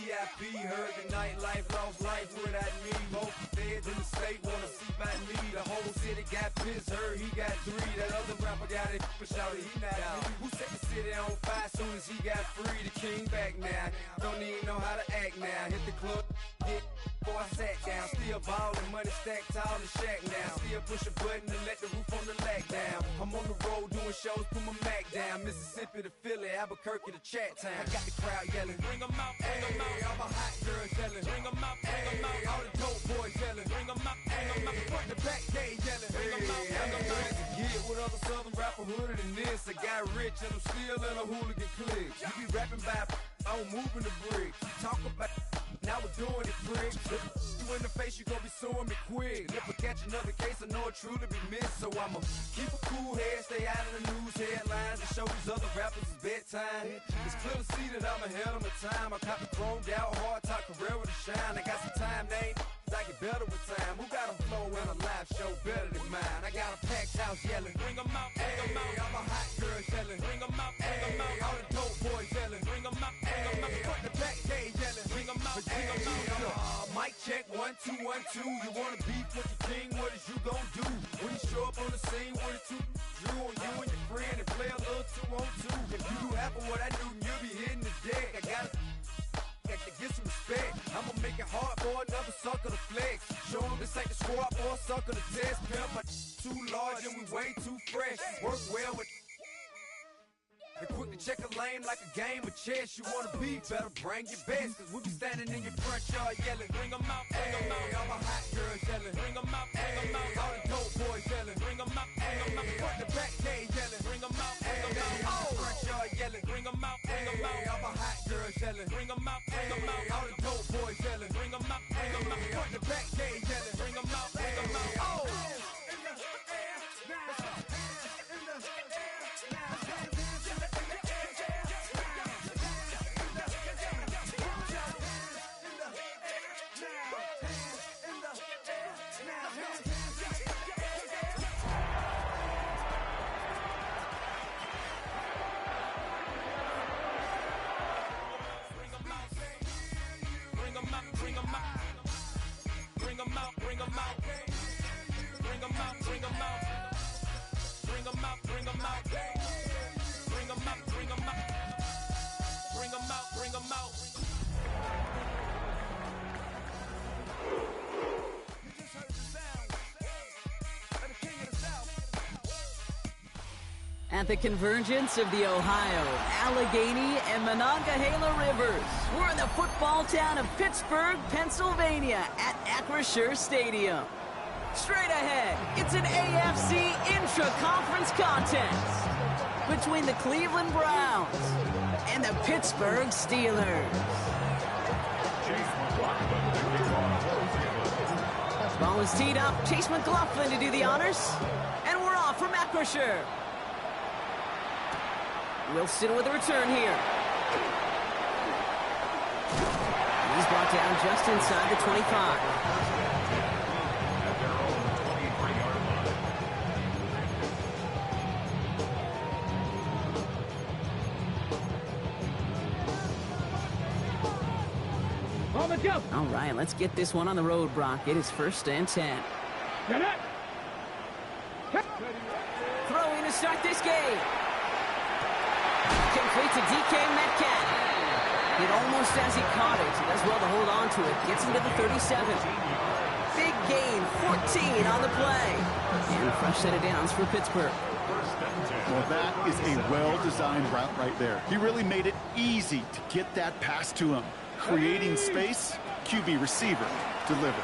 VIP, heard the nightlife, lost life without me. Both feds in the state wanna see by me. The whole city got pissed, heard he got 3. That other rapper got it, but shouted he not me. Who set the city on fire soon as he got free? The king back now, don't even know how to act now. Hit the club, hit before I sat down. Still ballin', money stacked tall in the shack now. Still push a button and let the roof on the lack down. I'm on the road doing shows, put my Mac down. Mississippi to Philly, Albuquerque to Chat Town. I got the crowd yelling, bring 'em out, bring 'em out. All my hot girls yelling, bring 'em out, bring 'em out. All the dope boys yelling, bring 'em out, bring 'em out. Front to back, they yelling, bring 'em out, bring 'em out. To get with other southern rapper hooded than this. I got rich and I'm still in a hooligan clique. You be rapping by, I'm moving the bricks. You talk about, now we're doing it, prick. You in the face, you gon' be suing me quick. If I catch another case, I know it truly be missed. So I'ma keep a cool head, stay out of the news headlines, and show these other rappers it's bedtime. It's clear to see that I'm ahead of my time. I caught the chromed out, hard top career with a shine. I got some time, they ain't I get better with time. Who got a flow and a live show better than mine? I got a packed house yelling, bring 'em out, bring 'em out. All my hot girls yelling, bring 'em out, bring 'em out. All the dope boys yelling, bring 'em out, bring 'em out. Front the back, they yelling, bring 'em out, bring 'em out. Mic check, 1 2 1 2. You wanna beef with the king? What is you gon' do when you show up on the scene with a 2 Drew on you and your friend and play a little 2 on 2? If you do half of what I do, you'll be hitting the deck. I gotta get some respect. I'ma make it hard for another sucker to flex. Show 'em this ain't the squad for a sucker to test. Pimp, my too large and we way too fresh. Work well with and quick to check a lane like a game of chess. You wanna be better, bring your best. Cause we be standing in your front yard yelling, bring 'em out, bring 'em out. All my hot girls yelling, bring 'em out, bring 'em out. All the dope boys yelling, bring 'em out, bring 'em out. Front the back, they yelling, bring 'em out, bring 'em out. Oh, front yard yelling, bring 'em out, bring 'em out. All my hot girls yelling, bring 'em out, bring 'em out. All the dope boys yelling, bring 'em out, bring 'em out. Front the back, they yelling, bring 'em out, bring 'em out. Oh. At the convergence of the Ohio, Allegheny, and Monongahela Rivers, we're in the football town of Pittsburgh, Pennsylvania at Acrisure Stadium. Straight ahead, it's an AFC intra-conference contest between the Cleveland Browns and the Pittsburgh Steelers. Ball is teed up, Chase McLaughlin to do the honors, and we're off from Acrisure. Wilson with a return here. He's brought down just inside the 25. All right, let's get this one on the road, Brock. It is 1st and 10. Throwing to start this game. Complete to DK Metcalf. It almost as he caught it. He does well to hold on to it. Gets him to the 37. Big gain, 14 on the play. And a fresh set of downs for Pittsburgh. Well, that is a well-designed route right there. He really made it easy to get that pass to him. Creating space, QB receiver, deliver.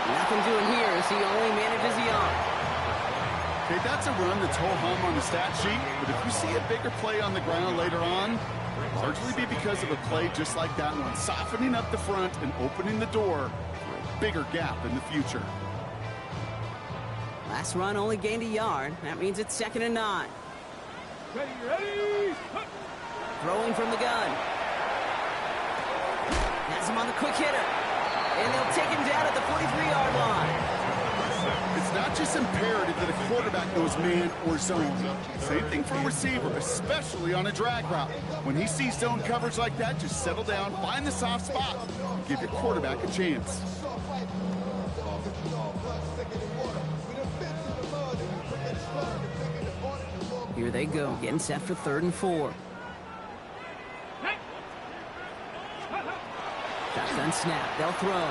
Nothing doing here as he only manages the arm. Okay, that's a run that's ho-hum on the stat sheet, but if you see a bigger play on the ground later on, largely be because of a play just like that one, softening up the front and opening the door for a bigger gap in the future. Last run only gained a yard. That means it's 2nd and 9. Ready. Throwing from the gun. Has him on the quick hitter. And they'll take him down at the 43-yard line. It's not just imperative that a quarterback knows man or zone. Same thing for a receiver, especially on a drag route. When he sees zone coverage like that, just settle down, find the soft spot, and give your quarterback a chance. Here they go, getting set for 3rd and 4. Shotgun snap, they'll throw.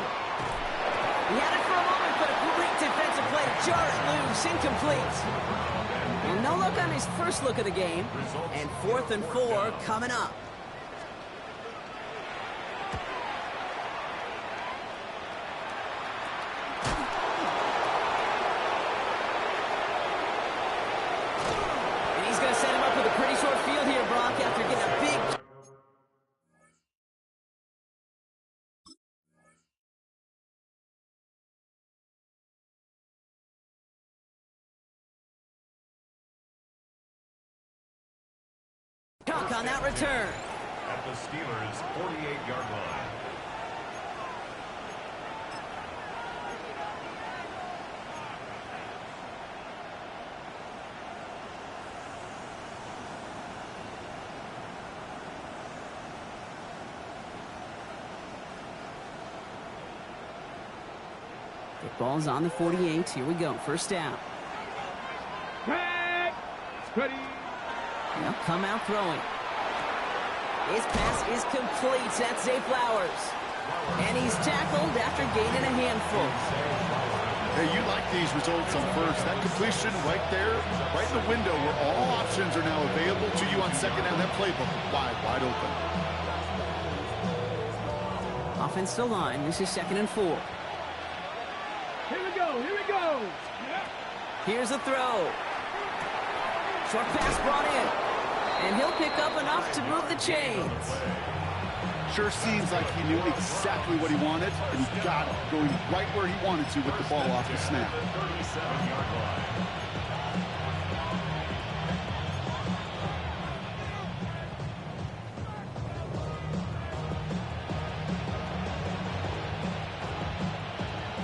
He had it for a moment, but a great defensive play to jar it loose, incomplete. Well, no look on his first look of the game, and 4th and 4 coming up. And he's going to set him up with a pretty short field here, Brock, after getting a big... Dunk on that return. At the Steelers' 48-yard line. The ball's on the 48. Here we go. First down. Ready. They'll come out throwing. His pass is complete. That's Zay Flowers. And he's tackled after gaining a handful. Hey, you like these results on first. That completion right there, right in the window where all options are now available to you on second down. That playbook wide open. Offensive line. This is 2nd and 4. Here we go. Here's a throw. Short pass brought in. And he'll pick up enough to move the chains. Sure seems like he knew exactly what he wanted, and he got it, going right where he wanted to with the ball off the snap. 37-yard line.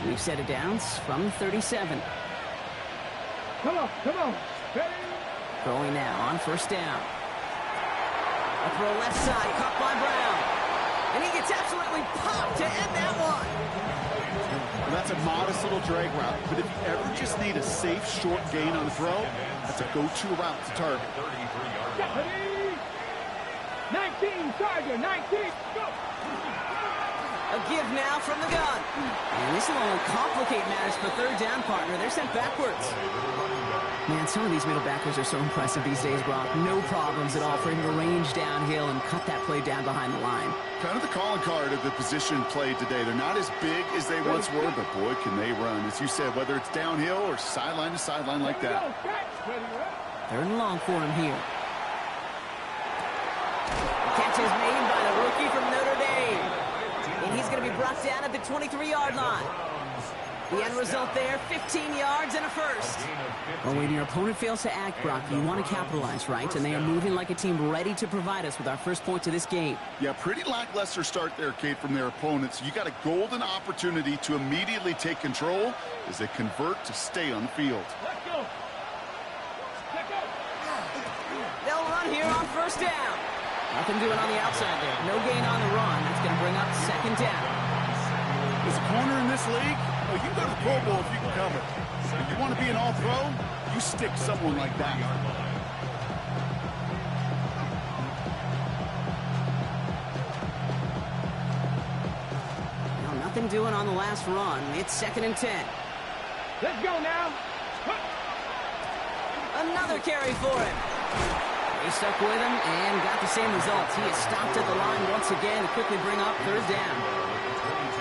We've set it down from the 37. Come on. Ready. Throwing now on first down. A throw left side, caught by Brown. And he gets absolutely popped to end that one. Well, that's a modest little drag route, but if you ever just need a safe, short gain on the throw, that's a go-to route to target. 33-yard line. Ready. 19, Tiger, 19, go. A give now from the gun. And this will only complicate matters for third down, partner. They're sent backwards. Man, some of these middle backers are so impressive these days, Brock. No problems at all for him to range downhill and cut that play down behind the line. Kind of the calling card of the position played today. They're not as big as they once were, but boy, can they run. As you said, whether it's downhill or sideline to sideline like that. 3rd and long for him here. The catch is made by the rookie from Notre Dame. And he's going to be brought down at the 23-yard line. The end result there, 15 yards and a first. Well, when your opponent fails to act, Brock, you want to capitalize, right? And they are moving like a team ready to provide us with our first point to this game. Yeah, pretty lackluster start there, Kate, from their opponents. You got a golden opportunity to immediately take control as they convert to stay on the field. Let's go. They'll run here on first down. Nothing doing on the outside there. No gain on the run. That's going to bring up second down. As a corner in this league, well, you can go to the Pro Bowl if you can cover. If you want to be an all-pro, you stick someone like that. Well, nothing doing on the last run. It's 2nd and 10. Let's go now. Another carry for him. He stuck with him and got the same results. He is stopped at the line once again to quickly bring up third down.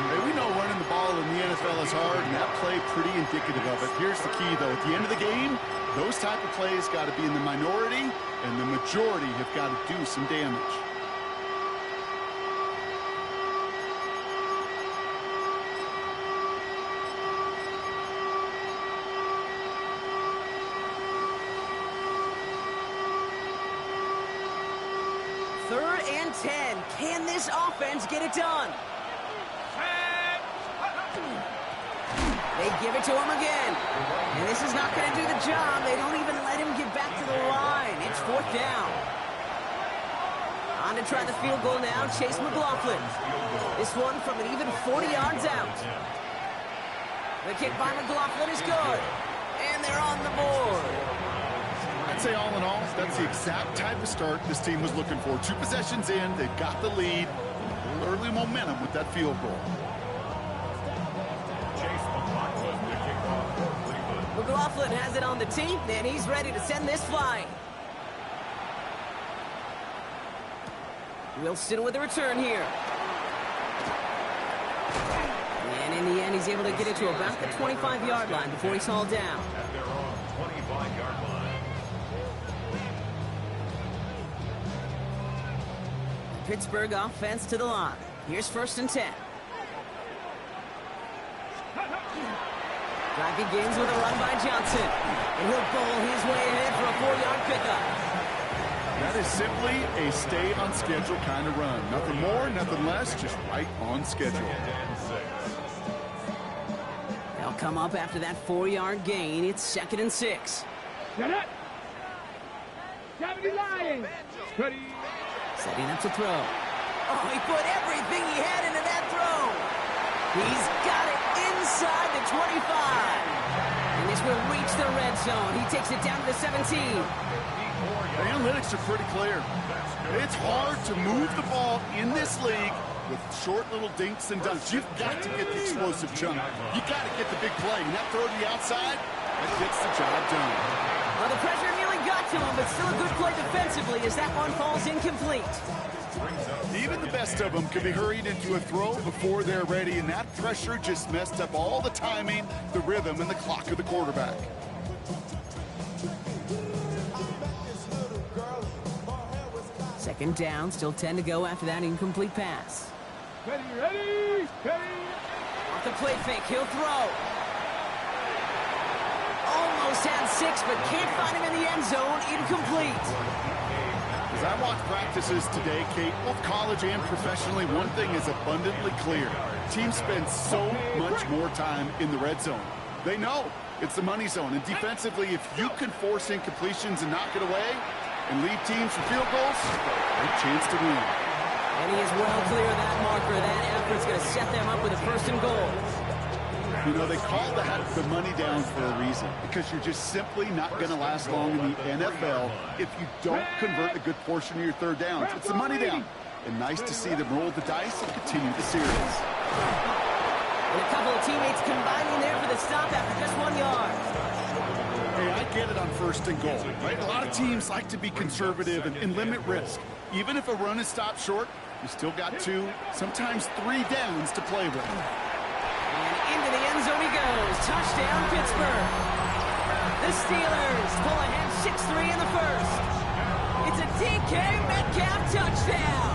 Hey, we know running the ball in the NFL is hard, and that play pretty indicative of it. Here's the key, though. At the end of the game, those type of plays got to be in the minority, and the majority have got to do some damage. Third and 10. Can this offense get it done? They give it to him again. And this is not going to do the job. They don't even let him get back to the line. It's 4th down. On to try the field goal now, Chase McLaughlin. This one from an even 40 yards out. The kick by McLaughlin is good. And they're on the board. I'd say all in all, that's the exact type of start this team was looking for. 2 possessions in, they've got the lead. A little early momentum with that field goal. Chase McLaughlin to kick off for Cleveland. McLaughlin has it on the tee, and he's ready to send this flying. Wilson with the return here. And in the end, he's able to get it to about the 25-yard line before he's hauled down. At their own 25-yard line. Pittsburgh offense to the line. Here's 1st and 10. Drive begins with a run by Johnson. And he'll bowl his way ahead for a 4-yard pickup. That is simply a stay on schedule kind of run. Nothing more, nothing less, just right on schedule. 2nd and 6. They'll come up after that 4-yard gain. It's 2nd and 6. Shut up. Deputy Lyons. Ready. Setting up to throw. Oh, he put everything he had into that throw. He's got it inside the 25. And this will reach the red zone. He takes it down to the 17. The analytics are pretty clear. It's hard to move the ball in this league with short little dinks and dunks. You've got to get the explosive chunk. You got to get the big play. And that throw to the outside, that gets the job done. Well, the pressure nearly got to him, but still a good play defensively as that one falls incomplete. Even the best of them can be hurried into a throw before they're ready, and that pressure just messed up all the timing, the rhythm, and the clock of the quarterback. Second down, still 10 to go after that incomplete pass. Ready, ready, ready. Off the play fake, he'll throw. Almost had 6, but can't find him in the end zone. Incomplete. As I watch practices today, Kate, both college and professionally, one thing is abundantly clear. Teams spend so much more time in the red zone. They know it's the money zone, and defensively, if you can force incompletions and knock it away and lead teams for field goals, great chance to win. And he is well clear of that marker. That effort's going to set them up with a 1st and goal. You know, they call that the money down for a reason, because you're just simply not going to last long in the NFL if you don't convert a good portion of your third downs. It's the money down. And nice to see them roll the dice and continue the series. And a couple of teammates combining there for the stop after just 1 yard. Hey, I get it on 1st and goal, right? A lot of teams like to be conservative and limit risk. Even if a run is stopped short, you still got 2, sometimes 3 downs to play with. And into the end zone he goes. Touchdown, Pittsburgh. The Steelers pull ahead 6-3 in the first. It's a DK Metcalf touchdown.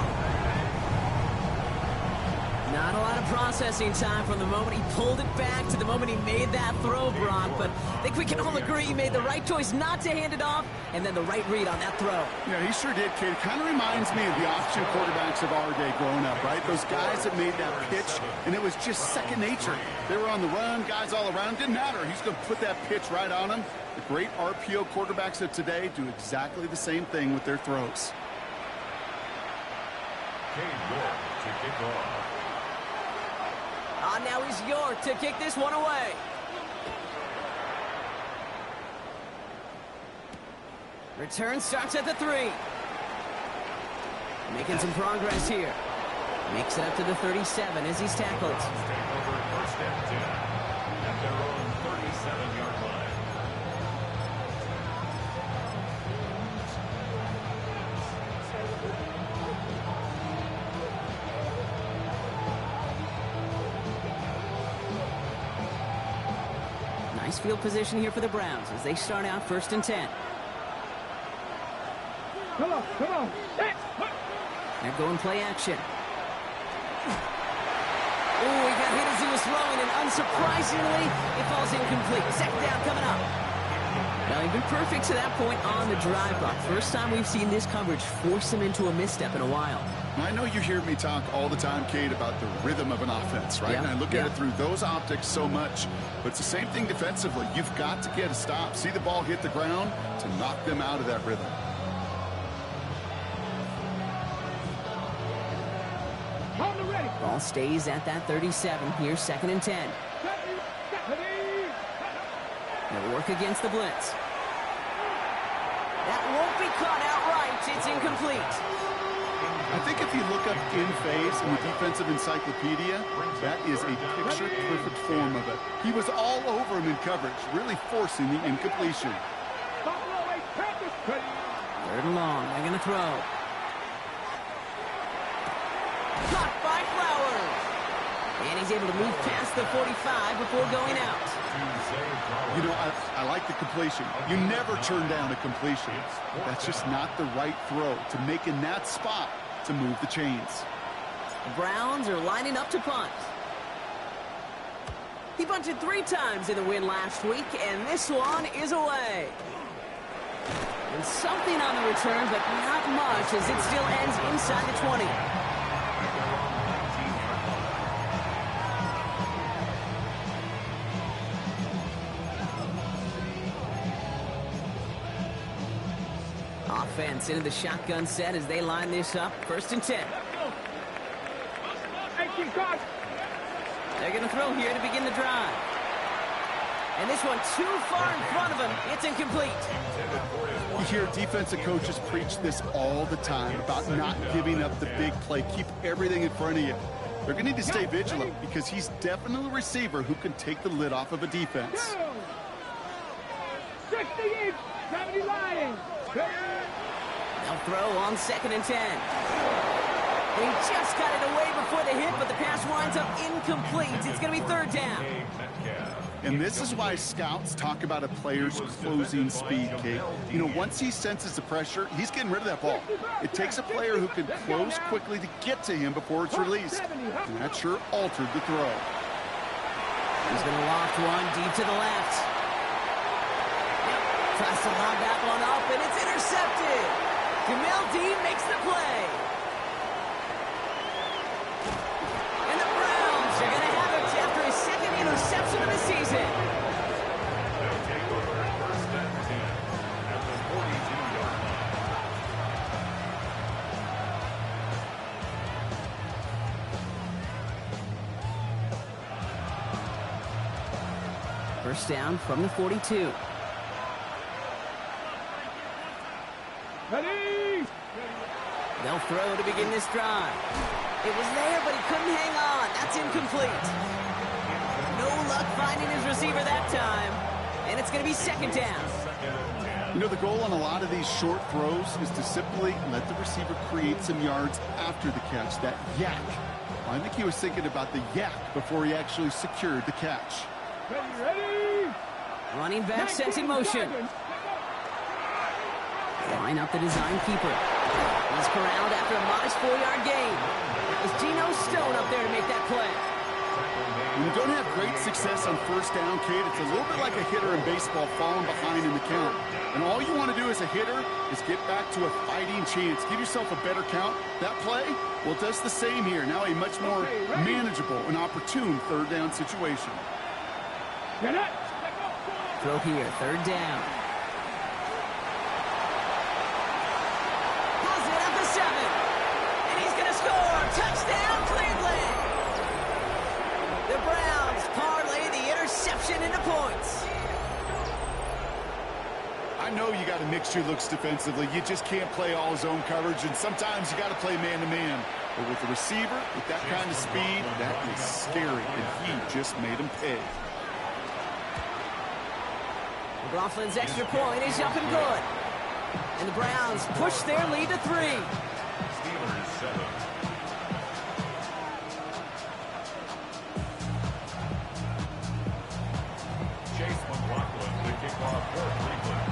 Not a lot of processing time from the moment he pulled it back to the moment he made that throw, Brock. But I think we can all agree he made the right choice not to hand it off, and then the right read on that throw. Yeah, he sure did, Kate. It kind of reminds me of the option quarterbacks of our day growing up, right? Those guys that made that pitch, and it was just second nature. They were on the run, guys all around. Didn't matter. He's going to put that pitch right on them. The great RPO quarterbacks of today do exactly the same thing with their throws. Cade York to kick off. Now he's York to kick this one away. Return starts at the 3. Making some progress here. Makes it up to the 37 as he's tackled. Take over 1st and 10 at their own 37-yard line. Nice field position here for the Browns as they start out 1st and 10. Come on, come on. Hey, They're going play action. Oh, he got hit as he was throwing, and unsurprisingly, it falls incomplete. 2nd down coming up. Now, he's been perfect to that point on the drive block. First time we've seen this coverage force him into a misstep in a while. I know you hear me talk all the time, Kate, about the rhythm of an offense, right? And I look at it through those optics so much. But it's the same thing defensively. You've got to get a stop, see the ball hit the ground to knock them out of that rhythm. Ball stays at that 37 here, 2nd and 10. They'll work against the blitz. That won't be caught outright. It's incomplete. I think if you look up in phase in the defensive encyclopedia, that is a picture-perfect form of it. He was all over him in coverage, really forcing the incompletion. 3rd and long. They're going to throw. Caught by Flowers. And he's able to move past the 45 before going out. You know, I like the completion. You never turn down a completion. That's just not the right throw to make in that spot to move the chains. The Browns are lining up to punt. He punted 3 times in the win last week, and this one is away. And something on the return, but not much, as it still ends inside the 20. Offense into the shotgun set as they line this up. 1st and 10. They're going to throw here to begin the drive. And this one too far in front of him. It's incomplete. You hear defensive coaches preach this all the time about not giving up the big play. Keep everything in front of you. They're going to need to stay vigilant because he's definitely a receiver who can take the lid off of a defense. 68, 70 Lions. They'll throw on 2nd and 10. They just got it away before the hit, but the pass winds up incomplete. It's going to be 3rd down. And this is why scouts talk about a player's closing speed, Kate. You know, once he senses the pressure, he's getting rid of that ball. It takes a player who can close quickly to get to him before it's released. And that sure altered the throw. He's going to loft one deep to the left. Tries to lob that one up, and it's intercepted. Jamel Dean makes the play. And the Browns are going to have it after his 2nd interception of the season. They'll take over 1st and 10 at the 42-yard line. 1st down from the 42. Ready? They'll throw to begin this drive. It was there, but he couldn't hang on. That's incomplete. No luck finding his receiver that time. And it's going to be 2nd down. You know, the goal on a lot of these short throws is to simply let the receiver create some yards after the catch, that yak. I think he was thinking about the yak before he actually secured the catch. Ready? Running back sent in motion. Line up the design keeper. He's corralled after a modest 4-yard gain. It was Geno Stone up there to make that play. When you don't have great success on 1st down, Kate, it's a little bit like a hitter in baseball falling behind in the count. And all you want to do as a hitter is get back to a fighting chance. Give yourself a better count. That play, well, it does the same here. Now a much more manageable and opportune 3rd down situation. Throw here, 3rd down. Pulls it up to 7. And he's going to score. Touchdown, Cleveland. The Browns parlay the interception into points. I know you got to mix your looks defensively. You just can't play all zone coverage, and sometimes you got to play man-to-man. But with the receiver, with that kind of speed, that is scary, and he just made him pay. McLaughlin's extra point is up and good. And the Browns push their lead to 3. Steelers 7. Chase McLaughlin, the kickoff for Cleveland.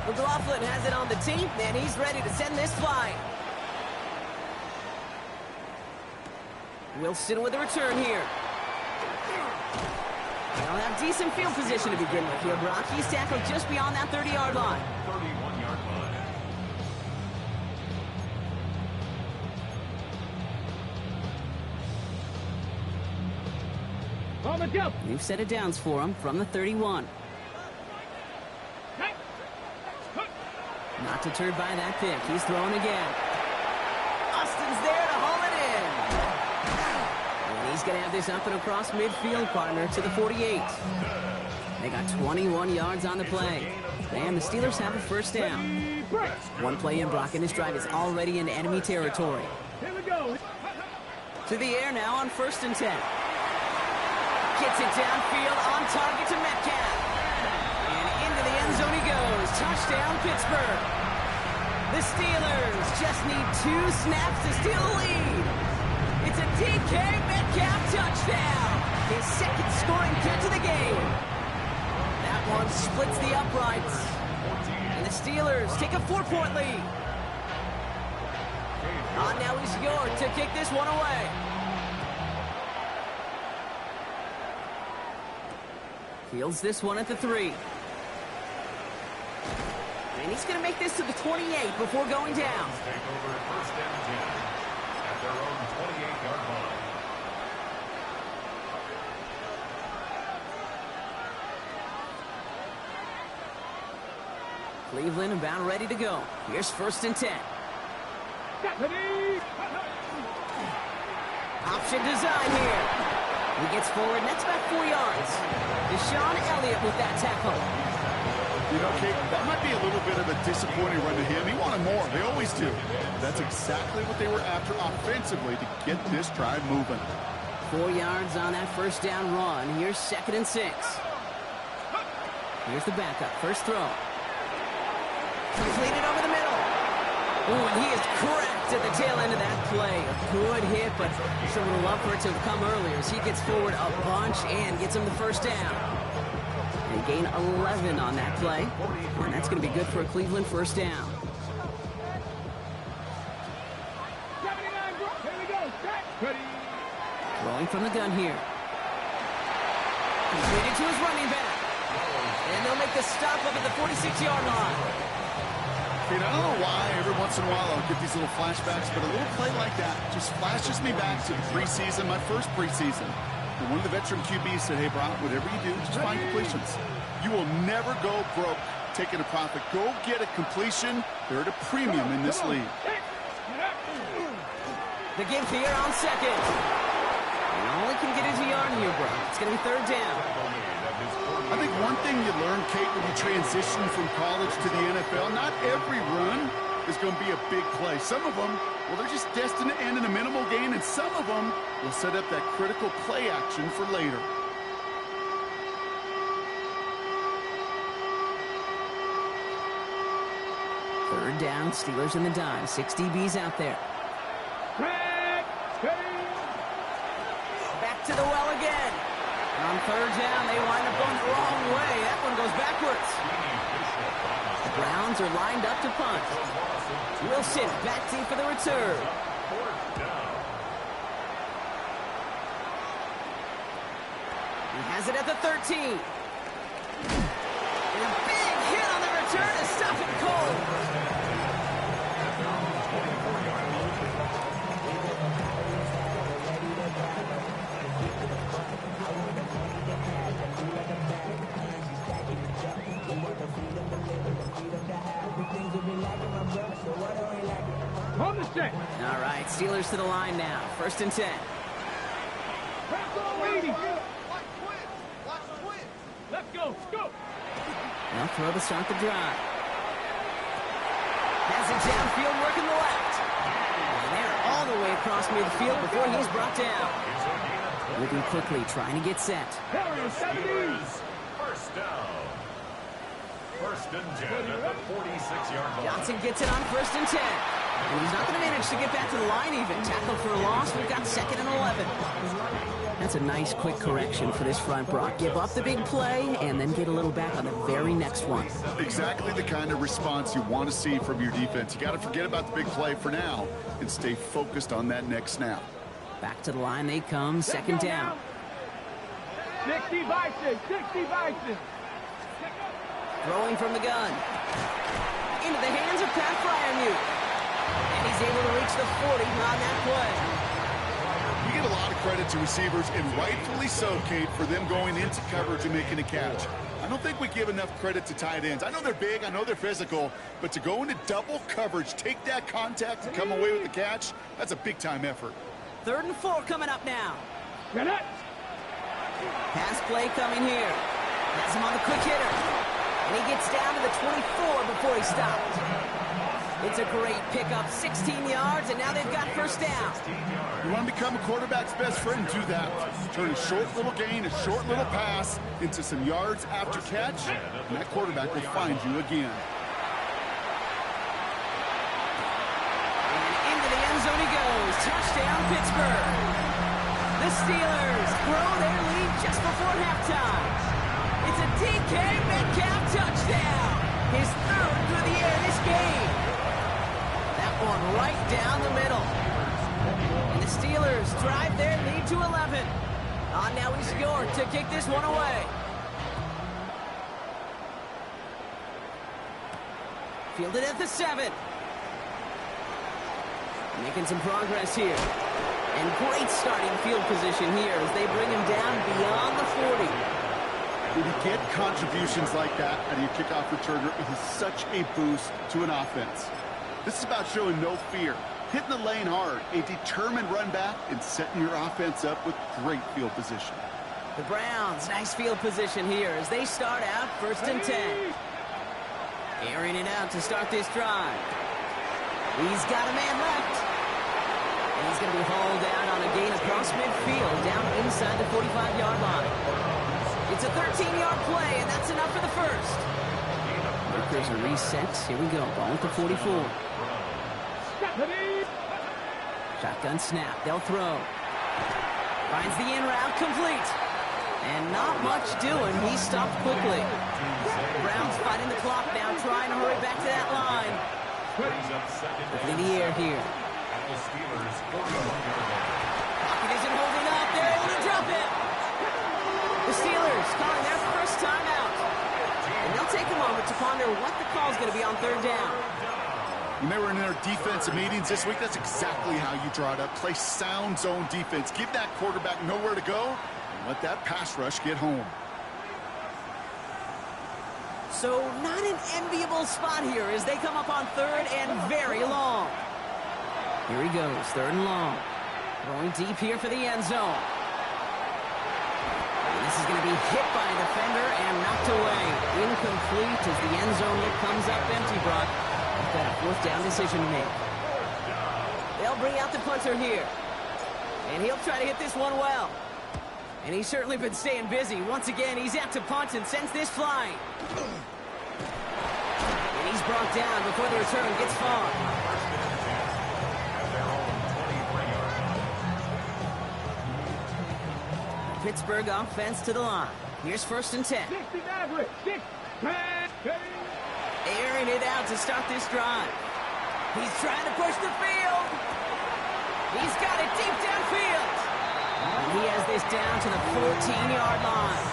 McLaughlin has it on the team, and he's ready to send this flying. Wilson with a return here. They'll have decent field position to begin with here, Brock. He's tackled just beyond that 30-yard line. 31-yard line. On the jump. New set of downs for him from the 31. Not deterred by that pick. He's throwing again. Austin's there to haul it in. And he's going to have this up and across midfield, partner, to the 48. They got 21 yards on the play. And the Steelers have a first down. One play in, Brock, and this drive is already in enemy territory. Here we go. To the air now on 1st and 10. Gets it downfield, on target to Metcalf. And into the end zone he goes. Touchdown, Pittsburgh. The Steelers just need 2 snaps to steal the lead. It's a DK Metcalf touchdown. His second scoring catch of the game. That one splits the uprights. And the Steelers take a 4-point lead. Now is York to kick this one away. Fields this one at the 3. And he's going to make this to the 28 before going down. Take over 1st and 10 at their own 28-yard line. Cleveland about ready to go. Here's 1st and 10. Option design here. He gets forward, and that's about 4 yards. Deshaun Elliott with that tackle. You know, Kate, that might be a little bit of a disappointing run to him. He wanted more. They always do. That's exactly what they were after offensively to get this drive moving. 4 yards on that first down run. Here's 2nd and 6. Here's the backup. First throw. Completed over the middle. Ooh, and he is cracked at the tail end of that play. A good hit, but sure would have loved for it to have come earlier as he gets forward a bunch and gets him the first down. They gain 11 on that play, and that's going to be good for a Cleveland first down. 79, here we go. Set. Ready. Throwing from the gun here. Completed to his running back. And they'll make the stop up at the 46-yard line. I don't know why every once in a while I'll get these little flashbacks, but a little play like that just flashes me back to the preseason, my first preseason. And one of the veteran QBs said, hey, Brock, whatever you do, just find completions. You will never go broke taking a profit. Go get a completion. They're at a premium in this league. The give here on 2nd. And all he can get is a yard here, Brock. It's going to be 3rd down. I think one thing you learn, Kate, when you transition from college to the NFL, not every run is going to be a big play. Some of them, well, they're just destined to end in a minimal gain, and some of them will set up that critical play action for later. Third down, Steelers in the dime. 6 DBs out there. Back to the well again. On 3rd down, they wind up going the wrong way. That one goes backwards. The Browns are lined up to punt. Wilson back deep for the return. He has it at the 13. And a big hit on the return to stop it cold. All right, Steelers to the line now. 1st and 10. Let's go. Go. They'll throw to start the drive. Has it downfield, working the left. And they're all the way across midfield before he's brought down. Moving quickly, trying to get set. First down. 1st and 10 at the 46-yard line. Johnson gets it on 1st and 10. And he's not going to manage to get back to the line even. Tackled for a loss. We've got 2nd and 11. That's a nice quick correction for this front, Brock. Give up the big play and then get a little back on the very next one. Exactly the kind of response you want to see from your defense. You got to forget about the big play for now and stay focused on that next snap. Back to the line they come. 2nd down. 60 Bison. 60 Bison. Throwing from the gun. Into the hands of Pat Freiermuth. And he's able to reach the 40 on that play. You give a lot of credit to receivers, and rightfully so, Kate, for them going into coverage and making a catch. I don't think we give enough credit to tight ends. I know they're big, I know they're physical, but to go into double coverage, take that contact, and come away with the catch, that's a big-time effort. 3rd and 4 coming up now. Get it. Pass play coming here. Has him on the quick hitter. And he gets down to the 24 before he stops. It's a great pickup, 16 yards, and now they've got first down. You want to become a quarterback's best friend, do that. Turn a short little gain, a short little pass into some yards after catch, and that quarterback will find you again. And into the end zone he goes. Touchdown, Pittsburgh. The Steelers grow their lead just before halftime. It's a DK Metcalf touchdown. His 3rd through the air this game. That one right down the middle. And the Steelers drive their lead to 11. On now he's York to kick this one away. Fielded at the 7. Making some progress here. And great starting field position here as they bring him down beyond the 40. When you get contributions like that out of your kickoff returner, it is such a boost to an offense. This is about showing no fear, hitting the lane hard, a determined run back, and setting your offense up with great field position. The Browns, nice field position here as they start out 1st and 10. Airing it out to start this drive. He's got a man left. And he's going to be hauled down on a gain across midfield, down inside the 45-yard line. It's a 13-yard play, and that's enough for the first. Markers are reset. Here we go. Ball at the 44. Shotgun snap. They'll throw. Finds the in route complete. And not much doing. He stopped quickly. Browns fighting the clock now, trying to hurry back to that line. In the air here. Pocket isn't holding up. They're able to drop it. The Steelers calling their first timeout. And they'll take a moment to ponder what the call is going to be on 3rd down. When they were in their defensive meetings this week, that's exactly how you draw it up. Play sound zone defense. Give that quarterback nowhere to go and let that pass rush get home. So not an enviable spot here as they come up on 3rd and very long. Here he goes, 3rd and long. Throwing deep here for the end zone. And this is going to be hit by a defender and knocked away. Incomplete as the end zone look comes up empty, Brock. They've got a 4th down decision to make. They'll bring out the punter here. And he'll try to hit this one well. And he's certainly been staying busy. Once again, he's out to punt and sends this flying. And he's brought down before the return gets far. Pittsburgh offense to the line. Here's 1st and 10. Airing it out to start this drive. He's trying to push the field. He's got it deep downfield. And he has this down to the 14-yard line.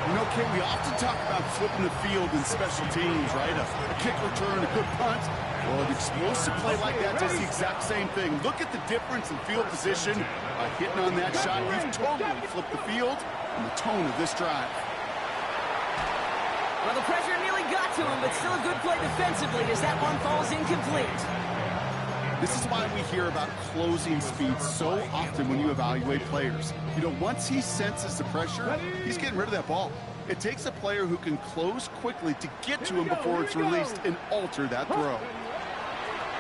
You know, Kate, we often talk about flipping the field in special teams, right? A kick return, a good punt. Well, an explosive play like that does the exact same thing. Look at the difference in field position. By hitting on that shot, you've totally flipped the field and the tone of this drive. Well, the pressure nearly got to him, but still a good play defensively as that one falls incomplete. This is why we hear about closing speed so often when you evaluate players. You know, once he senses the pressure, he's getting rid of that ball. It takes a player who can close quickly to get to him before it's released and alter that throw.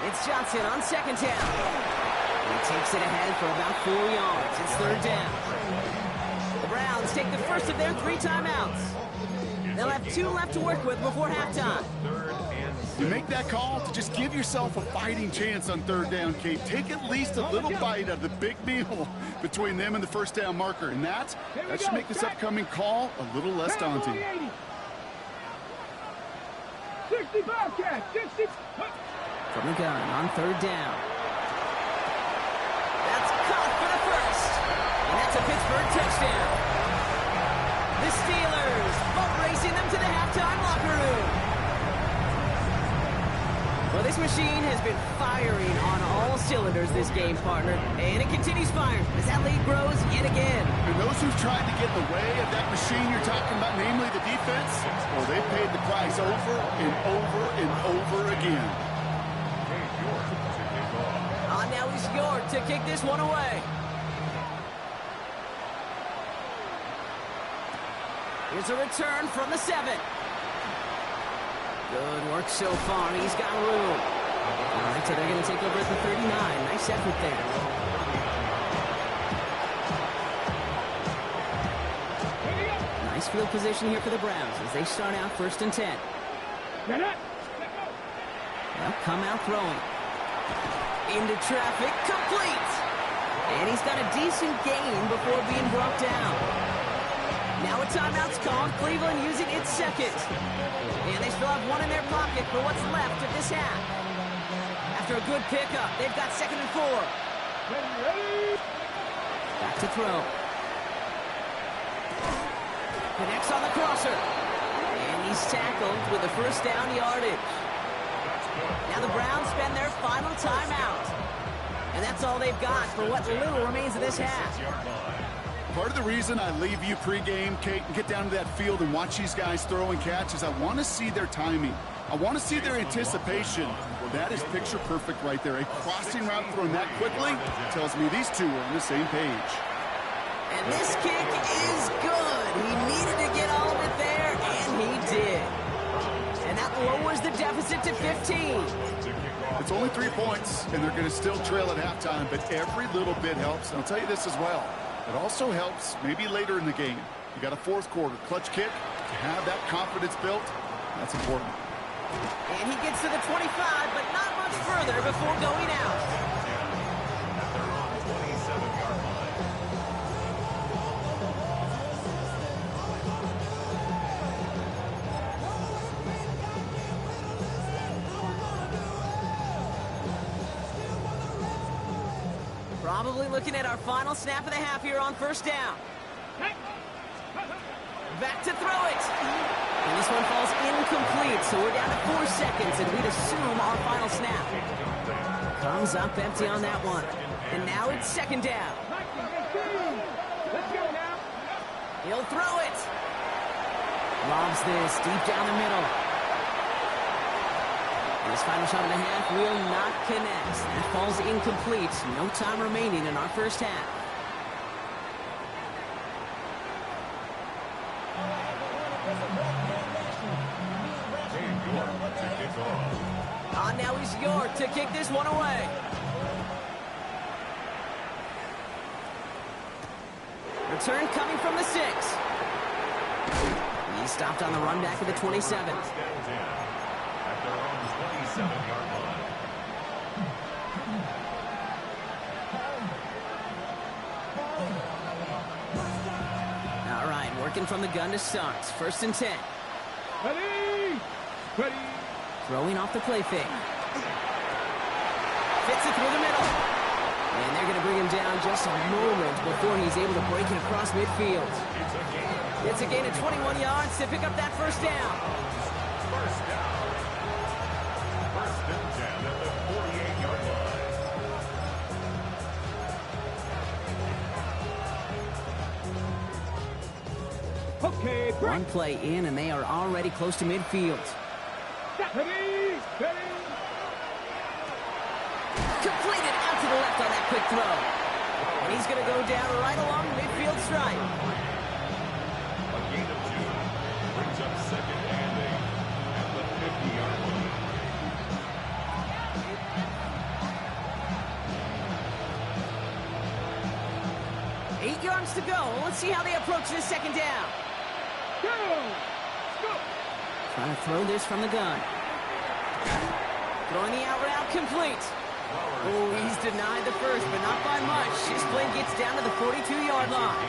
It's Johnson on 2nd down. He takes it ahead for about 4 yards. It's 3rd down. The Browns take the first of their 3 timeouts. They'll have 2 left to work with before halftime. You make that call to just give yourself a fighting chance on 3rd down, Kate. Take at least a little bite out of the big meal between them and the first down marker. And that should make this upcoming call a little less daunting. 65 catch, 60. From the gun on 3rd down. That's caught for the first. And that's a Pittsburgh touchdown. The Steelers boat racing them to the halftime locker room. Well, this machine has been firing on all cylinders this game, partner. And it continues firing as that lead grows yet again. And those who've tried to get in the way of that machine you're talking about, namely the defense, well, they paid the price over and over and over again. Now he's York to kick this one away. Here's a return from the 7. Good work so far. He's got room. All right, so they're going to take over at the 39. Nice effort there. Nice field position here for the Browns as they start out 1st and 10. They'll come out throwing. Into traffic, complete. And he's got a decent gain before being brought down. Now a timeout's called. Cleveland using its 2nd. And they still have one in their pocket for what's left of this half. After a good pickup, they've got 2nd and 4. Back to throw. Connects on the crosser. And he's tackled with a 1st down yardage. Now the Browns spend their final timeout. And that's all they've got for what little remains of this half. Part of the reason I leave you pregame, Kate, and get down to that field and watch these guys throw and catch is I want to see their timing. I want to see their anticipation. Well, that is picture perfect right there. A crossing route thrown that quickly tells me these two are on the same page. And this kick is good. He needed to get all of it there, and he did. And that lowers the deficit to 15. It's only 3 points, and they're going to still trail at halftime, but every little bit helps. And I'll tell you this as well. It also helps maybe later in the game. You got a 4th quarter clutch kick. To have that confidence built, that's important. And he gets to the 25, but not much further before going out. They're on the 27-yard line. Probably looking at our final snap of the half here on 1st down. Back to throw it. And this one falls incomplete, so we're down to 4 seconds, and we'd assume our final snap. Comes up empty on that one. And now it's 2nd down. Let's go now. He'll throw it. Lobs this deep down the middle. And his final shot of the half will not connect. That falls incomplete. No time remaining in our 1st half. Now he's York to kick this one away. Return coming from the 6. He stopped on the run back of the 27. At their own 27-yard line. All right, working from the gun to start. 1st and 10. Ready? Ready? Throwing off the play fake. Fits it through the middle. And they're going to bring him down just a moment before he's able to break it across midfield. It's a gain of 21 yards to pick up that 1st down. 1st down. 1st and 10 at the 48-yard line. Okay, break. One play in, and they are already close to midfield. Ready? Ready? Completed out to the left on that quick throw. And he's going to go down right along midfield stripe. A gain of 2 brings up 2nd and 8 at the 50-yard line. 8 yards to go. Let's see how they approach this 2nd down. Go! Go! Trying to throw this from the gun. Throwing the out route complete. Oh, he's denied the first, but not by much. His play gets down to the 42-yard line.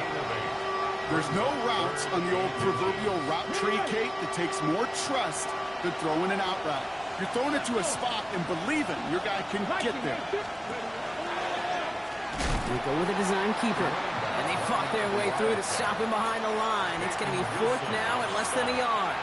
There's no routes on the old proverbial route tree, Kate, that takes more trust than throwing an out route. You're throwing it to a spot and believing your guy can get there. They go with a design keeper. And they fought their way through to stop him behind the line. It's going to be 4th now at less than a yard.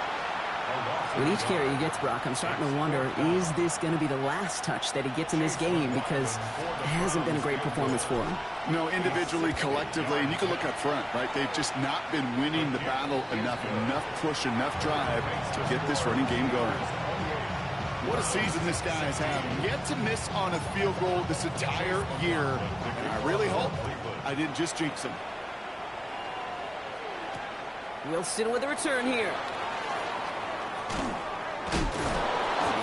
With each carry he gets, Brock, I'm starting to wonder, is this going to be the last touch that he gets in this game? Because it hasn't been a great performance for him. No, individually, collectively, and you can look up front, right? They've just not been winning the battle enough push, enough drive to get this running game going. What a season this guy has had. Yet to miss on a field goal this entire year. And I really hope I didn't just jinx him. Wilson with a return here.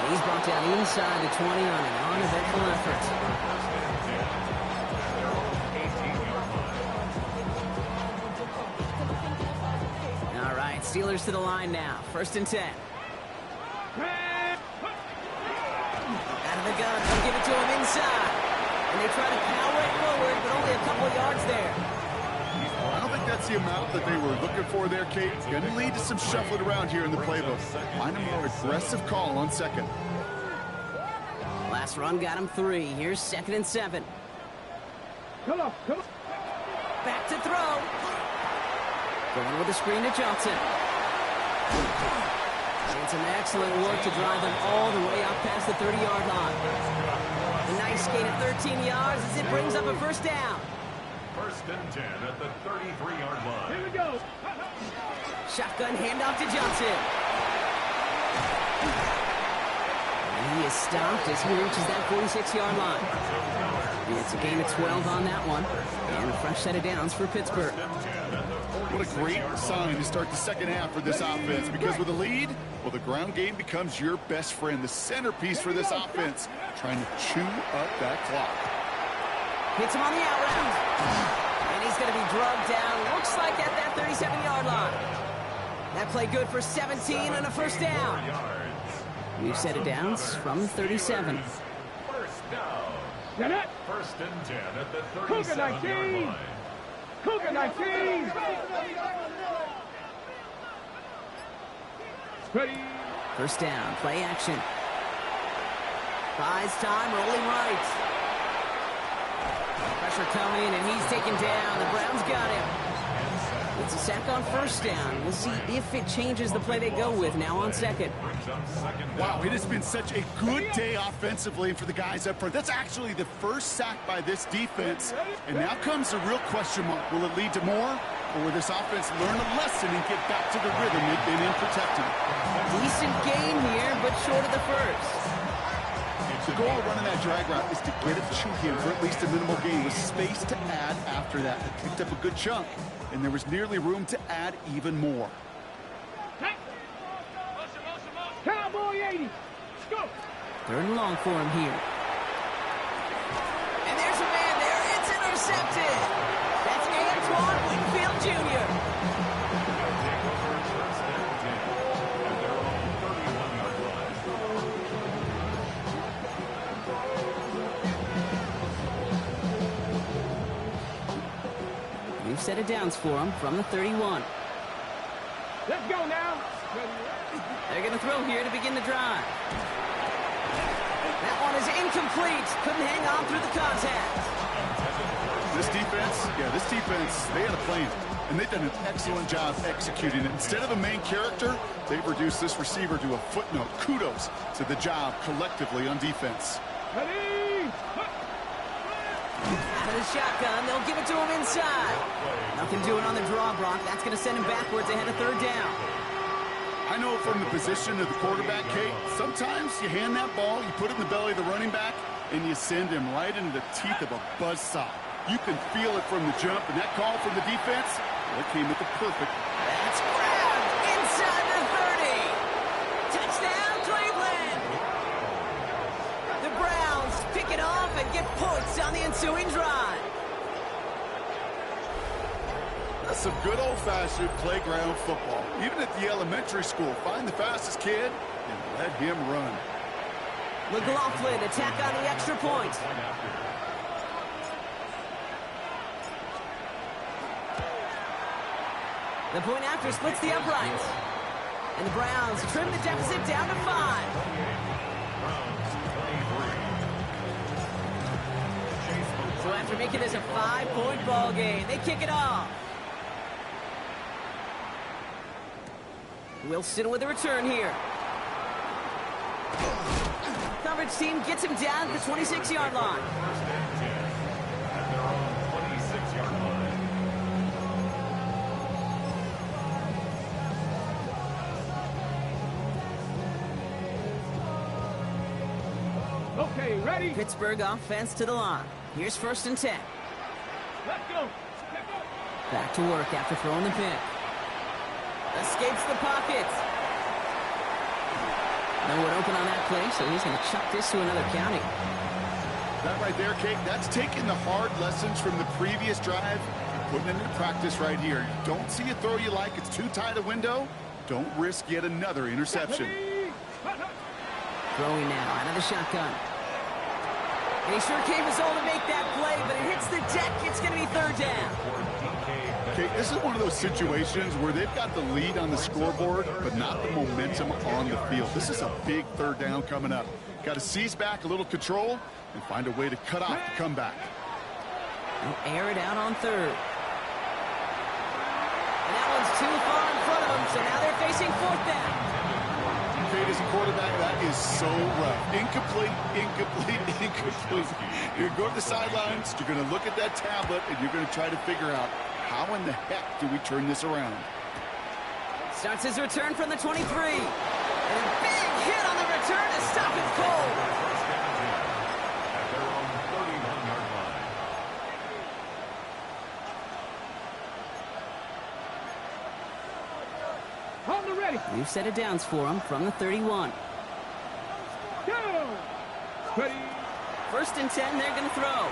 And he's brought down inside the 20 on an uneventful effort. All right, Steelers to the line now. 1st and 10. Out of the gun, they'll give it to him inside. And they try to power it forward, but only a couple yards there. I don't think that's the amount that they were looking for there, Kate. It's going to lead to some shuffling around here in the playbook. Find a more aggressive call on 2nd. Last run got him 3. Here's 2nd and 7. Come on, come on. Back to throw. Going with the screen to Johnson. And some excellent work to drive them all the way up past the 30-yard line. A nice gain of 13 yards as it brings up a 1st down. 1st and 10 at the 33-yard line. Here we go. Shotgun handoff to Johnson. And he is stopped as he reaches that 46-yard line. It's a gain of 12 on that one. And a fresh set of downs for Pittsburgh. What a great sign to start the 2nd half for this offense, because with a lead, well, the ground game becomes your best friend, the centerpiece for this offense, trying to chew up that clock. Hits him on the out route. And he's going to be drugged down, looks like at that 37-yard line. That play good for 17 and a 1st down. New set of downs from 37. 1st down. Get it. 1st and 10 at the Cougar 37-yard 19. line. Cougar 19. Ready. 1st down, play action. Buys time, rolling right. Pressure coming, and he's taken down. The Browns got him. It's a sack on 1st down. We'll see if it changes the play they go with now on 2nd. Wow, it has been such a good day offensively for the guys up front. That's actually the 1st sack by this defense. And now comes the real question mark. Will it lead to more? Or will this offense learn a lesson and get back to the rhythm they've been in protecting? Decent gain here, but short of the 1st. The goal of running that drag route is to get it to him for at least a minimal gain with space to add after that. It picked up a good chunk, and there was nearly room to add even more. Cowboy 80. Go. 3rd and long for him here. And there's a man there. It's intercepted. That's Antoine Winfield Jr. New set of downs for him from the 31. Let's go now. They're going to throw here to begin the drive. That one is incomplete. Couldn't hang on through the contact. This defense, they had a plan, and they've done an excellent job executing it. Instead of a main character, they've reduced this receiver to a footnote. Kudos to the job collectively on defense. Ready. Out of the shotgun, they'll give it to him inside. Nothing doing on the draw, Brock. That's going to send him backwards ahead of 3rd down. I know from the position of the quarterback, Kate, sometimes you hand that ball, you put it in the belly of the running back, and you send him right into the teeth of a buzzsaw. You can feel it from the jump, and that call from the defense, well, it came at the perfect. That's grabbed inside the 30. Touchdown, Cleveland. The Browns pick it off and get points on the ensuing drive. That's some good old-fashioned playground football. Even at the elementary school, find the fastest kid and let him run. McLaughlin attack on the extra point. The point after splits the uprights. And the Browns trim the deficit down to 5. So after making this a 5-point ball game, they kick it off. Wilson with a return here. Coverage team gets him down at the 26-yard line. First and 10 at their own 26-yard line. Okay, ready? Pittsburgh offense to the line. Here's 1st and 10. Let's go. Back to work after throwing the pick. Escapes the pocket. No one open on that play, so he's going to chuck this to another county. That right there, Kate, that's taking the hard lessons from the previous drive and putting it into practice right here. You don't see a throw you like, it's too tight a window. Don't risk yet another interception. Throwing now out of the shotgun. And he sure came his all to make that play, but it hits the deck. It's going to be 3rd down. Okay, this is one of those situations where they've got the lead on the scoreboard, but not the momentum on the field. This is a big 3rd down coming up. Got to seize back a little control and find a way to cut off the comeback. They'll air it out on 3rd. And that one's too far in front of them, so now they're facing 4th down. Kate, as a quarterback, that is so rough. Incomplete, incomplete, incomplete. You're going to the sidelines, you're going to look at that tablet, and you're going to try to figure out how in the heck do we turn this around. Starts his return from the 23. And a big hit on the return to stop it cold. First and 10 at their own 31-yard line. On the ready. We've set it downs for him from the 31. Go. Ready. 1st and 10, they're going to throw.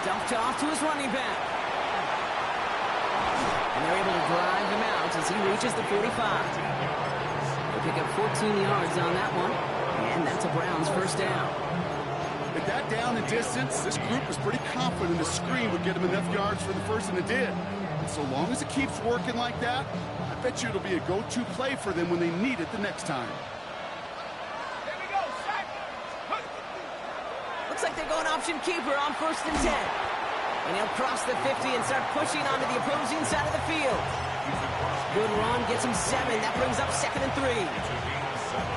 Dumped off to his running back. And they're able to drive him out as he reaches the 45. They'll pick up 14 yards on that one. And that's a Browns 1st down. At that down and distance, this group was pretty confident the screen would get them enough yards for the first, and it did. And so long as it keeps working like that, I bet you it'll be a go-to play for them when they need it the next time. There we go. Sack. Looks like they're going option keeper on 1st and 10. And he'll cross the 50 and start pushing onto the opposing side of the field. Good run, gets him 7. That brings up 2nd and 3.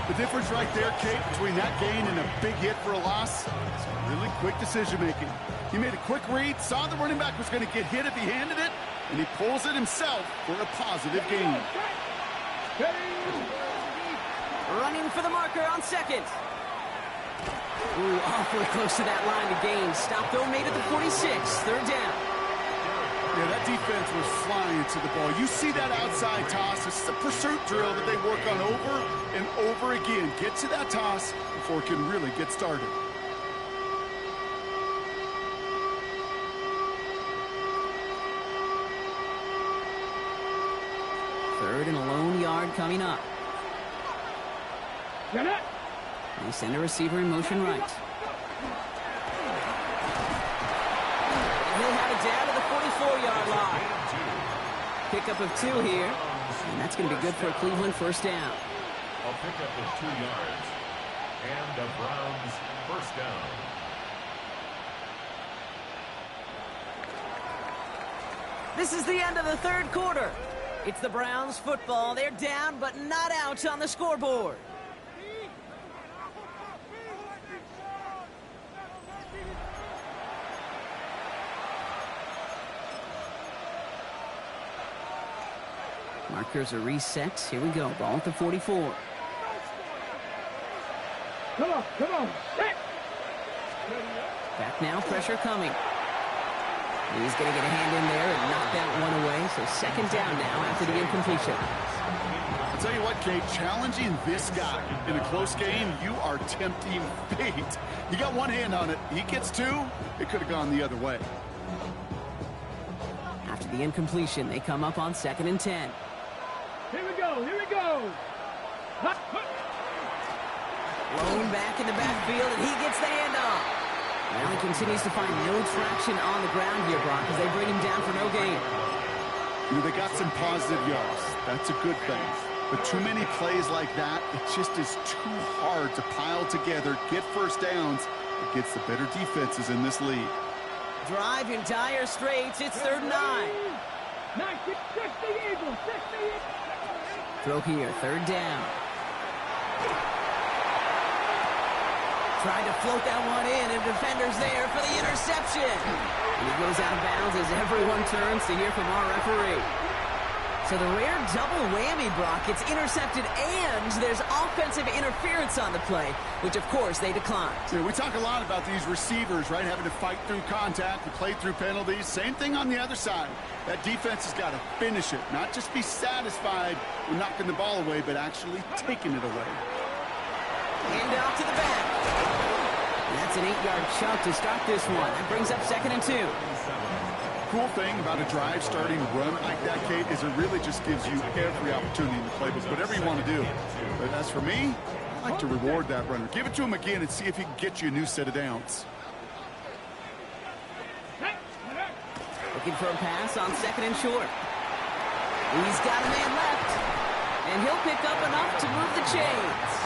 The difference right there, Kate, between that gain and a big hit for a loss is really quick decision-making. He made a quick read, saw the running back was going to get hit if he handed it, and he pulls it himself for a positive gain. Running for the marker on 2nd. Ooh, awfully close to that line to gain. Stop though, made it the 46. 3rd down. Yeah, that defense was flying to the ball. You see that outside toss. This is a pursuit drill that they work on over and over again. Get to that toss before it can really get started. Third and a lone yard coming up. Get it. They send a receiver in motion right. He'll have it down to the 44-yard line. Pickup of 2 here. And that's going to be good for a Cleveland 1st down. A pickup of 2 yards. And the Browns 1st down. This is the end of the 3rd quarter. It's the Browns football. They're down, but not out on the scoreboard. Markers are reset. Here we go. Ball at the 44. Come on. Set. Back now, pressure coming. He's going to get a hand in there and knock that one away. So 2nd down now after the incompletion. I'll tell you what, Kate, challenging this guy in a close game, you are tempting fate. You got one hand on it. He gets 2. It could have gone the other way. After the incompletion, they come up on 2nd and 10. Here we go. Blown back in the backfield, and he gets the handoff. Now he continues to find no traction on the ground here, Brock, as they bring him down for no gain. You know, they got some positive yards. That's a good thing. But too many plays like that, it just is too hard to pile together, get 1st downs against the better defenses in this league. Drive in dire straits. It's 3rd and 9. 60 Eagles. 60 Eagles. Throw here, 3rd down. Tried to float that one in, and defender's there for the interception. And he goes out of bounds as everyone turns to hear from our referee. So the rare double whammy, Brock. It's intercepted and there's offensive interference on the play, which, of course, they declined. Yeah, we talk a lot about these receivers, right, having to fight through contact and play through penalties. Same thing on the other side. That defense has got to finish it, not just be satisfied with knocking the ball away, but actually taking it away. Hand off to the back. And that's an 8-yard chunk to start this one. That brings up 2nd and 2. Cool thing about a drive starting run like that, Kate, is it really just gives you every opportunity in the playbook, whatever you want to do. But as for me, I like to reward that runner. Give it to him again and see if he can get you a new set of downs. Looking for a pass on 2nd and short. He's got a man left, and he'll pick up enough to move the chains.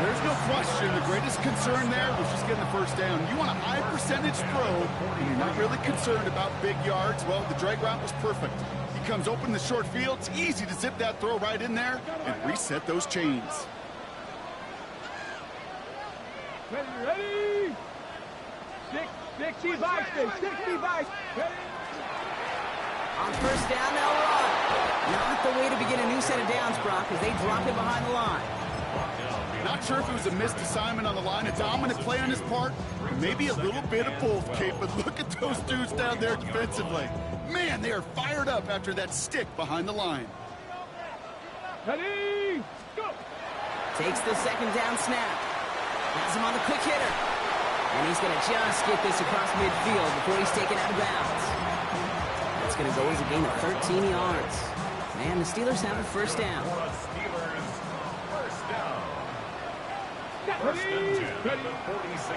There's no question the greatest concern there was just getting the first down. You want a high percentage throw, and you're not really concerned about big yards. Well, the drag route was perfect. He comes open in the short field. It's easy to zip that throw right in there and reset those chains. Ready? 60 by 60 by. On first down, they'll run. Not the way to begin a new set of downs, Brock, as they drop it behind the line. Not sure if it was a missed assignment on the line, a dominant play on his part, maybe a little bit of both, Kate, but look at those dudes down there defensively. Man, they are fired up after that stick behind the line. Ready? Go! Takes the 2nd down snap. Has him on the quick hitter. And he's going to just get this across midfield before he's taken out of bounds. That's going to go as a gain of 13 yards. Man, the Steelers have a first down.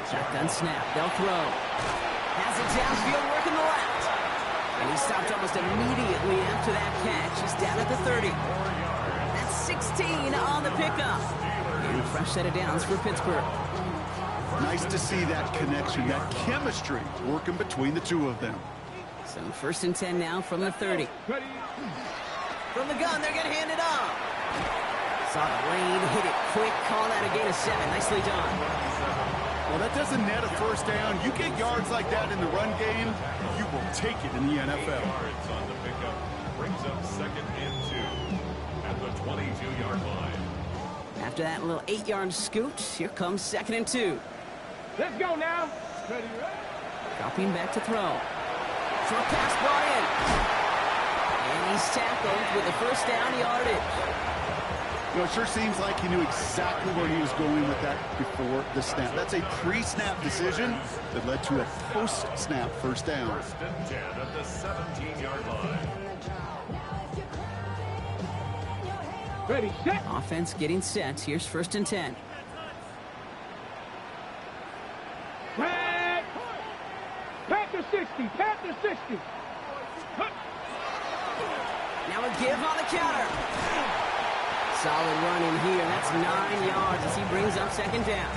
Shotgun snap. They'll throw. Has it downfield, working the left. And he stopped almost immediately after that catch. He's down at the 30. That's 16 on the pickup. And a fresh set of downs for Pittsburgh. Nice to see that connection, that chemistry working between the two of them. So 1st and 10 now from the 30. From the gun, they're going to hand it off. Saw the lane, hit it quick, call that a gain of 7. Nicely done. Well, that doesn't net a first down. You get yards like that in the run game, you will take it in the NFL. Yards on the pickup brings up 2nd and 2 at the 22-yard line. After that little 8-yard scoot, here comes 2nd and 2. Let's go now. Ready? Dropping back to throw. Short pass brought in. And he's tackled with the first down yardage. You know, it sure seems like he knew exactly where he was going with that before the snap. That's a pre-snap decision that led to a post-snap first down. 1st and 10 at the 17-yard line. Ready, set. Offense getting set. Here's 1st and 10. Panther 60. Panther 60. Now a give on the counter. Solid run in here. That's 9 yards as he brings up 2nd down.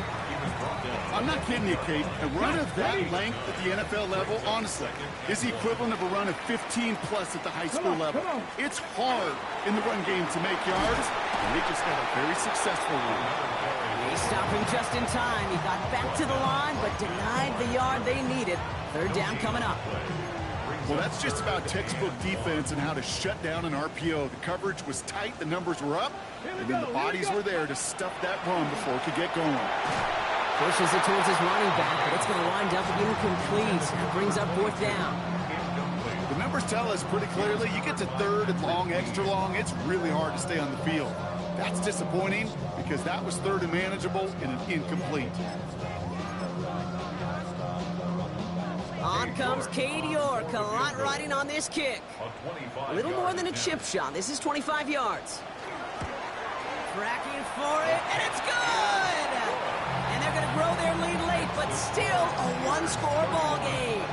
I'm not kidding you, Kate. A run of that length at the NFL level, honestly, is the equivalent of a run of 15-plus at the high school level. It's hard in the run game to make yards, and they just had a very successful one. They stopped him just in time. He got back to the line, but denied the yard they needed. 3rd down coming up. Well, that's just about textbook defense and how to shut down an RPO. The coverage was tight, the numbers were up, and then the bodies were there to stuff that run before it could get going. Pushes it towards his running back, but it's going to wind up incomplete. That brings up 4th down. The numbers tell us pretty clearly, you get to 3rd and long, extra long, it's really hard to stay on the field. That's disappointing because that was 3rd and manageable and an incomplete. On comes Cade York, a lot riding on this kick. A little more than a chip shot. This is 25 yards. Tracking for it, and it's good! And they're going to grow their lead late, but still a one-score ball game.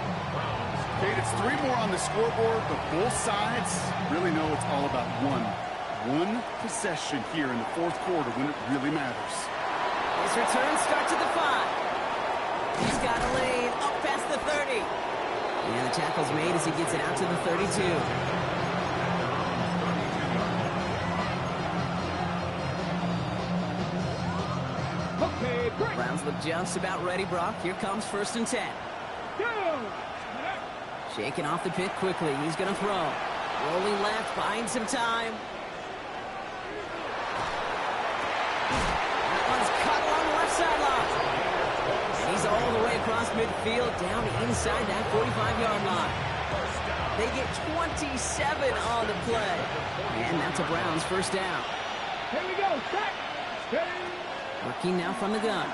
Kate, it's 3 more on the scoreboard, but both sides really know it's all about one possession here in the 4th quarter when it really matters. His return starts at the 5. He's got a lane up past the 30. And the tackle's made as he gets it out to the 32. Okay, break. Browns look just about ready, Brock. Here comes 1st and 10. Go. Shaking off the pick quickly. He's going to throw. Rolling left, buying some time. That one's cut along the left sideline. And he's all the way across midfield, down inside that 45-yard line. They get 27 on the play. And that's a Browns 1st down. Here we go. Back. Ready. Working now from the gun.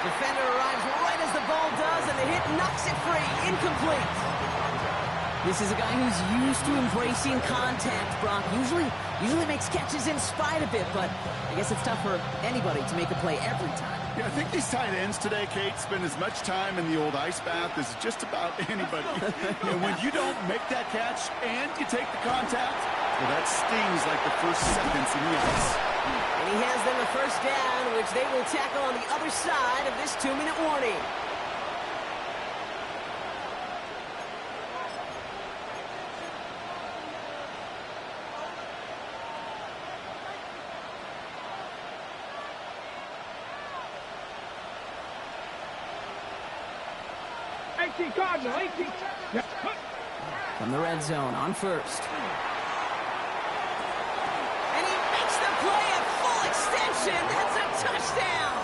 Defender arrives right as the ball does, and the hit knocks it free. Incomplete. This is a guy who's used to embracing contact, Brock. Usually makes catches in spite of it, but I guess it's tough for anybody to make a play every time. Yeah, I think these tight ends today, Kate, spend as much time in the old ice bath as just about anybody. And when you don't make that catch and you take the contact, well, that stings like the first seconds in the ice. And he has them a 1st down, which they will tackle on the other side of this 2-minute warning. Cardinal, 18. From the red zone on 1st. And he makes the play at full extension. That's a touchdown.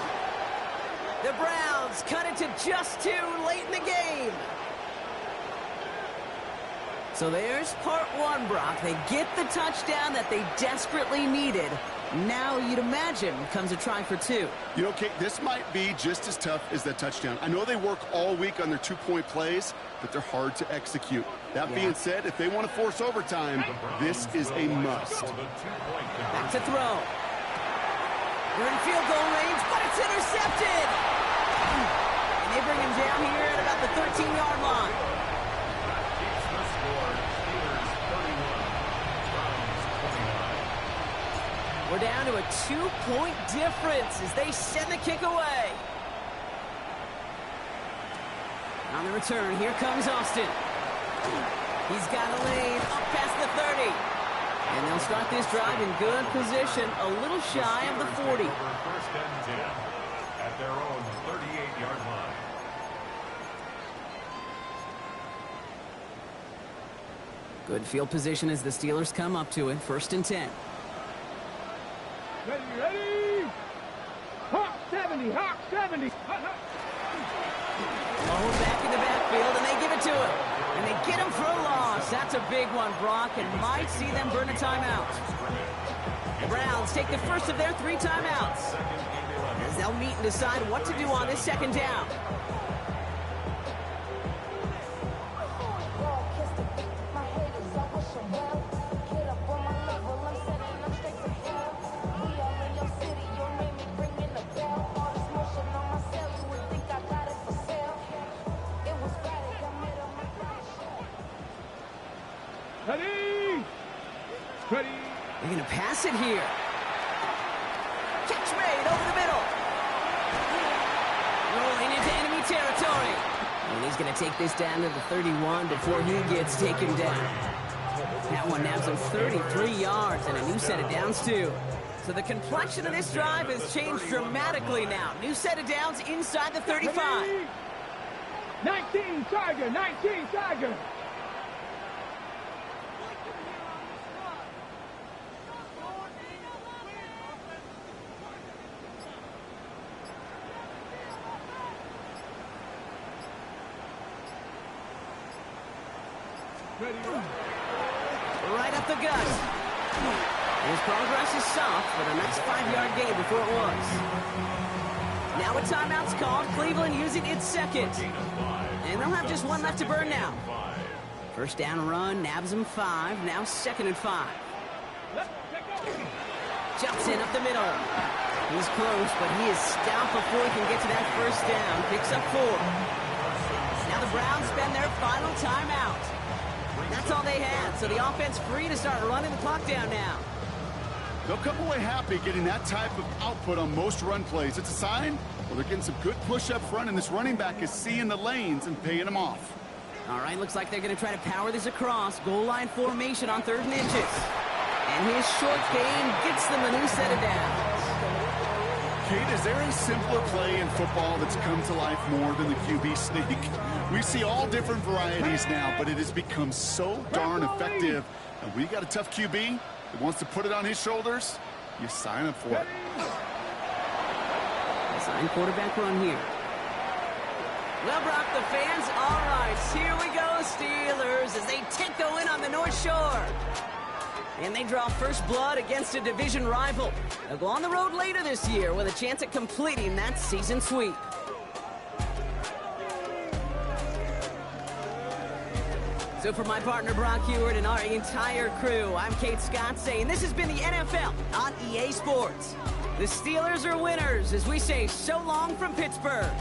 The Browns cut it to just 2 late in the game. So there's part 1, Brock. They get the touchdown that they desperately needed. Now, you'd imagine, comes a try for 2. You know, Kate, this might be just as tough as that touchdown. I know they work all week on their 2-point plays, but they're hard to execute. That being said, if they want to force overtime, this is a must. Back to throw. They're in field goal range, but it's intercepted. And they bring him down here at about the 13-yard line. We're down to a 2-point difference as they send the kick away. On the return, here comes Austin. He's got a lane up past the 30. And they'll start this drive in good position, a little shy of the 40. 1st and 10 at their own 38-yard line. Good field position as the Steelers come up to it. 1st and 10. Ready, ready. Hawk 70, Hawk 70. Oh, back in the backfield, and they give it to him. And they get him for a loss. That's a big one, Brock, and might see them burn a timeout. The Browns take the first of their 3 timeouts, as they'll meet and decide what to do on this 2nd down. Ready. Ready. They're going to pass it here. Catch made over the middle. Rolling into enemy territory. And he's going to take this down to the 31 before he gets taken down. That one nabs him 33 yards and a new set of downs, too. So the complexion of this drive has changed dramatically now. New set of downs inside the 35. Ready. 19 Tiger, 19 Tiger. Right up the gut. His progress is soft, but a nice 5-yard gain before it was. Now a timeout's called. Cleveland using its 2nd. And they'll have just 1 left to burn now. 1st down run, nabs him 5. Now 2nd and 5. Jumps in up the middle. He's close, but he is stopped before he can get to that 1st down. Picks up 4. Now the Browns spend their final timeout. That's all they had, so the offense free to start running the clock down now. They'll come away happy getting that type of output on most run plays. It's a sign, well, they're getting some good push up front, and this running back is seeing the lanes and paying them off. All right, looks like they're going to try to power this across. Goal line formation on 3rd and inches. And his short game gets them a new set of downs. Kate, is there a simpler play in football that's come to life more than the QB sneak? We see all different varieties now, but it has become so darn effective. And when you got a tough QB that wants to put it on his shoulders, you sign up for it. Sign quarterback run here. Well, Brock, the fans, all right, here we go, Steelers, as they take the win on the North Shore. And they draw first blood against a division rival. They'll go on the road later this year with a chance at completing that season sweep. So for my partner Brock Huard and our entire crew, I'm Kate Scott saying this has been the NFL on EA Sports. The Steelers are winners as we say so long from Pittsburgh.